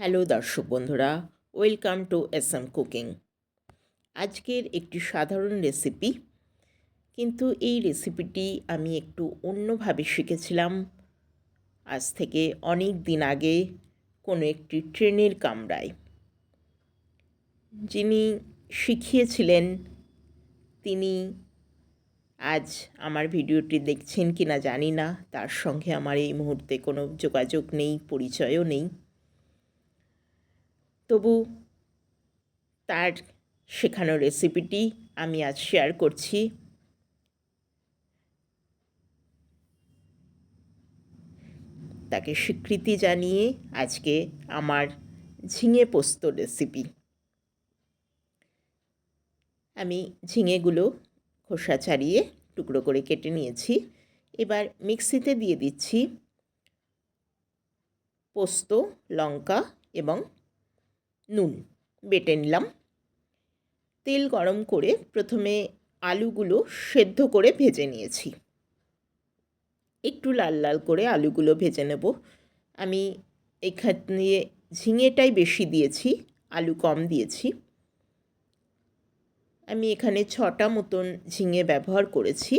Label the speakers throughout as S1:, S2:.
S1: Hello দর্শক বন্ধুরা, welcome to SM cooking. আজকের একটি সাধারণ রেসিপি, কিন্তু এই রেসিপিটি আমি একটু অন্যভাবে শিখেছিলাম আজ থেকে অনেক দিন আগে কোনো একটি ট্রেনের কামরায়। যিনি শিখিয়েছিলেন তিনি আজ আমার ভিডিওটি দেখছেন কি না জানি না, তার সঙ্গে আমার এই মুহূর্তে কোনো যোগাযোগ নেই, পরিচয়ও নেই। তবু তার শেখানো রেসিপিটি আমি আজ শেয়ার করছি। তাকে স্বীকৃতি জানিয়ে আজকে আমার ঝিঙে পোস্ত রেসিপি। আমি ঝিঙেগুলো খোসা ছাড়িয়ে টুকরো করে কেটে নিয়েছি। এবার মিক্সিতে দিয়ে দিচ্ছি পোস্ত, লঙ্কা এবং নুন বেটে নিলাম। তেল গরম করে প্রথমে আলুগুলো সেদ্ধ করে ভেজে নিয়েছি। একটু লাল লাল করে আলুগুলো ভেজে নেব। আমি এখানে ঝিঙেটাই বেশি দিয়েছি, আলু কম দিয়েছি। আমি এখানে 6টা মতন ঝিঙে ব্যবহার করেছি,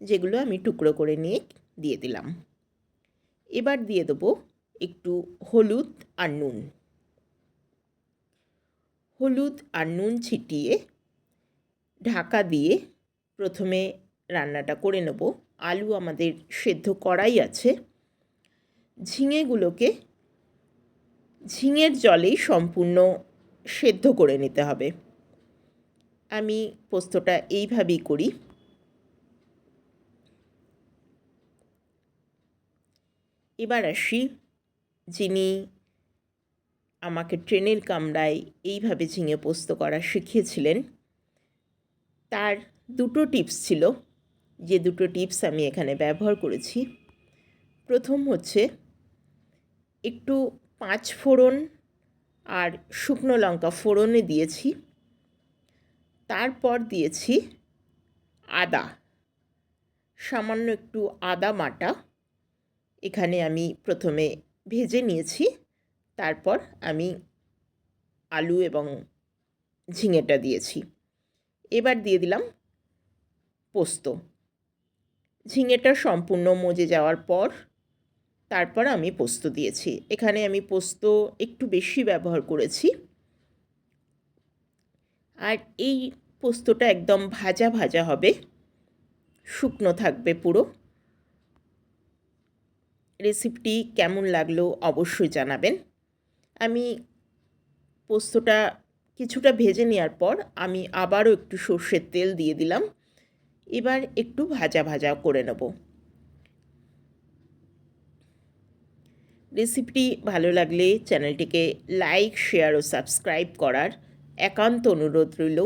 S1: যেগুলো আমি টুকরো করে নিয়ে দিয়ে দিলাম। এবার দিয়ে দেবো একটু হলুদ আর নুন। হলুদ আর নুন ছিটিয়ে ঢাকা দিয়ে প্রথমে রান্নাটা করে নেব। আলু আমাদের সেদ্ধ করাই আছে। ঝিঙেগুলোকে ঝিঙের জলেই সম্পূর্ণ সেদ্ধ করে নিতে হবে। আমি পোস্তটা এইভাবেই করি। এবার আসি, যিনি আমাকে ট্রেনের কামরায় এইভাবে ঝিঙে পোস্ত করা শিখিয়েছিলেন, তার দুটো টিপস ছিল, যে দুটো টিপস আমি এখানে ব্যবহার করেছি। প্রথম হচ্ছে একটু 5 ফোড়ন আর শুকনো লঙ্কা ফোড়নে দিয়েছি, তারপর দিয়েছি আদা, সামান্য একটু আদা বাটা এখানে আমি প্রথমে ভেজে নিয়েছি। তারপর আমি আলু এবং ঝিঙেটা দিয়েছি। এবার দিয়ে দিলাম পোস্ত। ঝিঙেটা সম্পূর্ণ মজে যাওয়ার পর তারপর আমি পোস্ত দিয়েছি। এখানে আমি পোস্ত একটু বেশি ব্যবহার করেছি। আর এই পোস্তটা একদম ভাজা ভাজা হবে, শুকনো থাকবে পুরো। রেসিপিটি কেমন লাগলো অবশ্যই জানাবেন। আমি পোস্তটা কিছুটা ভেজে নেওয়ার পর আমি আবারও একটু সর্ষের তেল দিয়ে দিলাম। এবার একটু ভাজা ভাজা করে নেব। রেসিপিটি ভালো লাগলে চ্যানেলটিকে লাইক, শেয়ার ও সাবস্ক্রাইব করার একান্ত অনুরোধ রইল।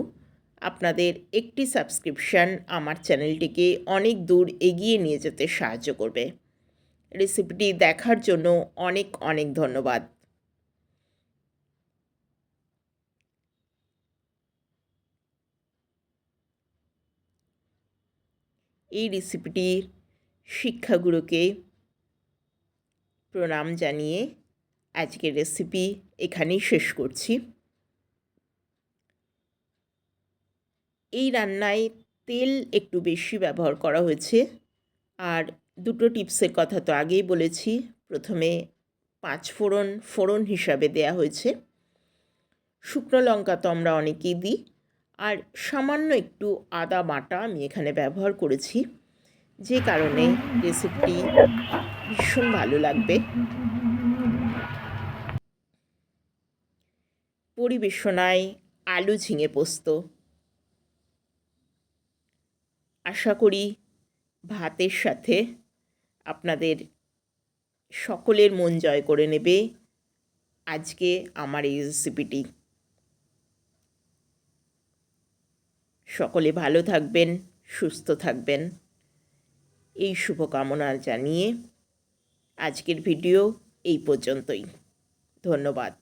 S1: আপনাদের একটি সাবস্ক্রিপশান আমার চ্যানেলটিকে অনেক দূর এগিয়ে নিয়ে যেতে সাহায্য করবে। রেসিপিটি দেখার জন্য অনেক অনেক ধন্যবাদ। এই রেসিপিটির শিক্ষাগুরুকে প্রণাম জানিয়ে আজকের রেসিপি এখানেই শেষ করছি। এই রান্নায় তেল একটু বেশি ব্যবহার করা হয়েছে। আর দুটো টিপসের কথা তো আগেই বলেছি। প্রথমে 5 ফোড়ন হিসাবে দেয়া হয়েছে। শুকনো লঙ্কা তো আমরা অনেকেই দিই। আর সামান্য একটু আদা বাটা আমি এখানে ব্যবহার করেছি, যে কারণে রেসিপিটি ভীষণ ভালো লাগবে। পরিবেশনায় আলু ঝিঙে পোস্ত। আশা করি ভাতের সাথে আপনাদের সকলের মন জয় করে নেবে আজকে আমার এই রেসিপিটি। সকলে ভালো থাকবেন, সুস্থ থাকবেন, এই শুভকামনা জানিয়ে আজকের ভিডিও এই পর্যন্তই। ধন্যবাদ।